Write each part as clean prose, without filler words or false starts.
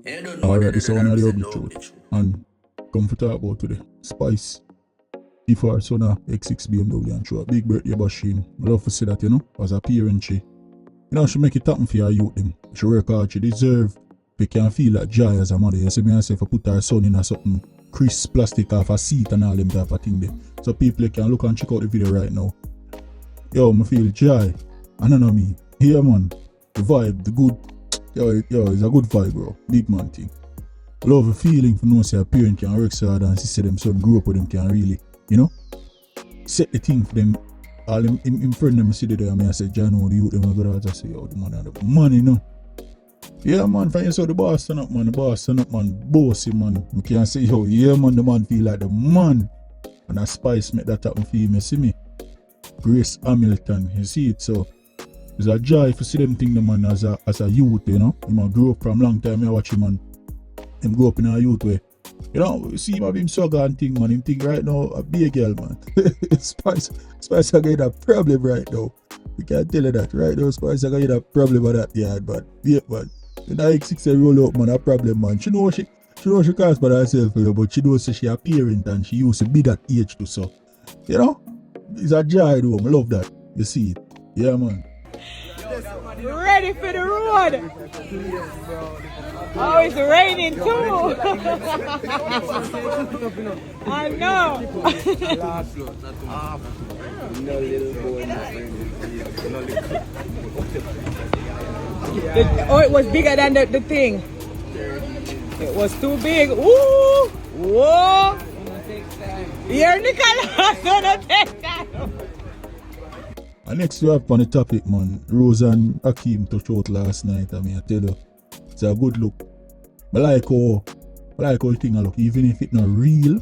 Alright, this is one of the ugly truth. And come to talk about today. Spice. Before son of X6 BMW and show a big birthday bash him. I love to say that, as a parent, she make it happen for your youth them. She work hard, she deserve. They can feel that joy as a mother. You see me, I say, if I put her son in a something crisp plastic off a seat and all them type of thing there. So people can look and check out the video right now. Yo, I feel joy. I don't know me. Here man, the vibe, the good. Yo, it's a good vibe, bro. Big man thing. I love the feeling for no say a parent can work so hard and see them son grow up with them can really, set the thing for them. All them in front of them see there, I say, John, the youth them go to say, yo, the man have the money, Yeah man, find yourself the boss turn up man, bossy man. You can say, yo, yeah man, the man feel like the man. And that Spice make that happen for you, see me? Grace Hamilton, you see it, so it's a joy to see them thing the man as a youth, He man grew up from long time, I watch him man. Him grow up in a youth way. See him have him swagger and thing, man. Him think right now a big girl, man. Spice are getting a problem right now. We can't tell you that right now. Spice are getting a problem with that yard, but yeah, man. When I X6 roll up, man, a problem, man. She know she cares by herself, but she knows she a parent and she used to be that age too, so it's a joy though. I love that. You see it. Yeah, man. Ready for the road. Oh, it's raining too. I know. It was bigger than the thing. It was too big. Ooh, whoa. Here, Nicholas, gonna take time. And next we have on the topic, man. Rose and Akeem touched out last night. I tell you, it's a good look. I like how the thing look. Even if it's not real,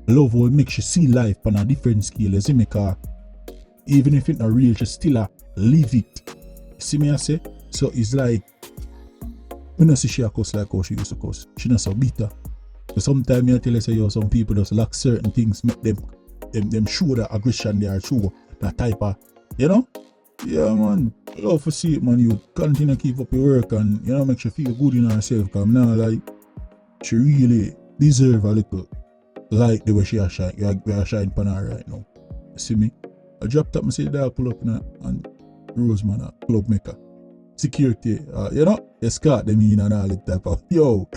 I love how it makes you see life on a different scale. You see me, car. Even if it's not real, she still live it. You see me, I say? So it's like, I don't see she a cuss like how she used to cuss. She not so bitter. But sometimes I tell you, say, yo, some people just lack certain things, make them show that aggression they are, show that type of, Yeah, man. I love to see it, man. You continue to keep up your work and, make you feel good in herself. Because now, like, she really deserve a little, like the way she a shine. We are shining upon her right now. You see me? I dropped up and said, I pull up and Rose, man, a club maker. Security, escort them in and all that type of, yo,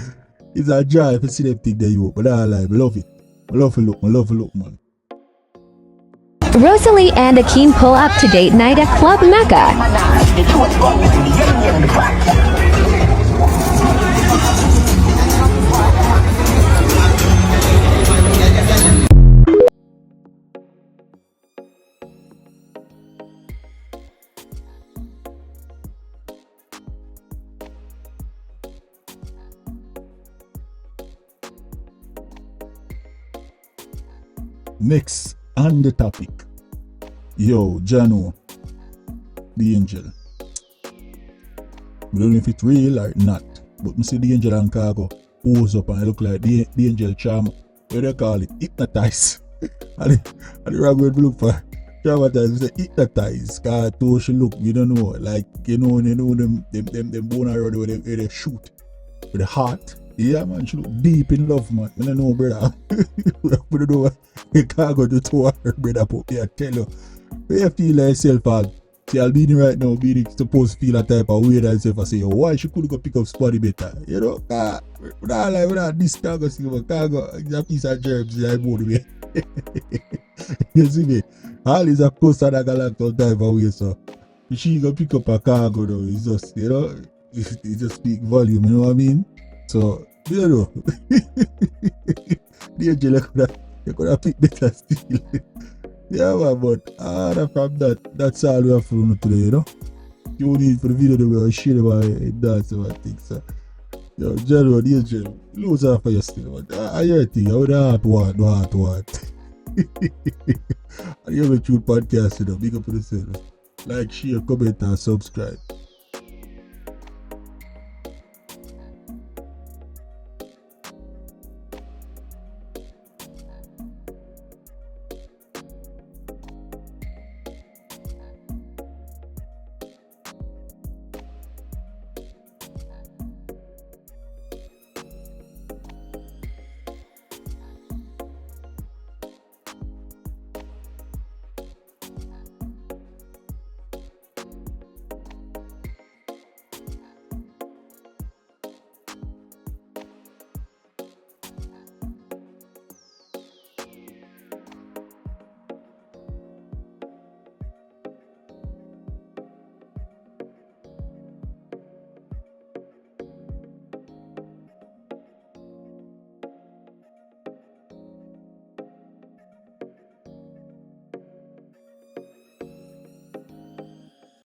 it's a joy to see them think they you, but I love it. I love the look, man. Rosalie and Akeem pull up to date night at Club Mecca. Next on the topic. Yo, Jano, the angel. I don't know if it's real or not, but I see the angel and khago pose up and I look like the angel charm. What do they call it? Hypnotize. and the wrong word look for traumatize. We say hypnotize. Cause to she look, we don't know. Like them bone around where they shoot with the heart. Yeah, man, she look deep in love, man. I don't know, brother. We don't know what khago do to her, brother. But I tell you. Where you feel like yourself at? See, Albini right now, being supposed to feel a type of way that yourself. I say, yo, why she couldn't go pick up Spotty better? Without this khago, see, but khago is a piece of germs, like both way. You see me? All is a post that galactic type of way, so. She go pick up a khago, though. It's just, it just speak volume, you know what I mean? So, The angel, you could have picked better still. Yeah, man, but from that's all we have for you today, You need for the video that we are sharing about it, that's what I think, so. Yo, General, the angel, lose off for you still, but I hear it, I would have what. I hear the truth podcast, big up for the service. Like, share, comment, and subscribe.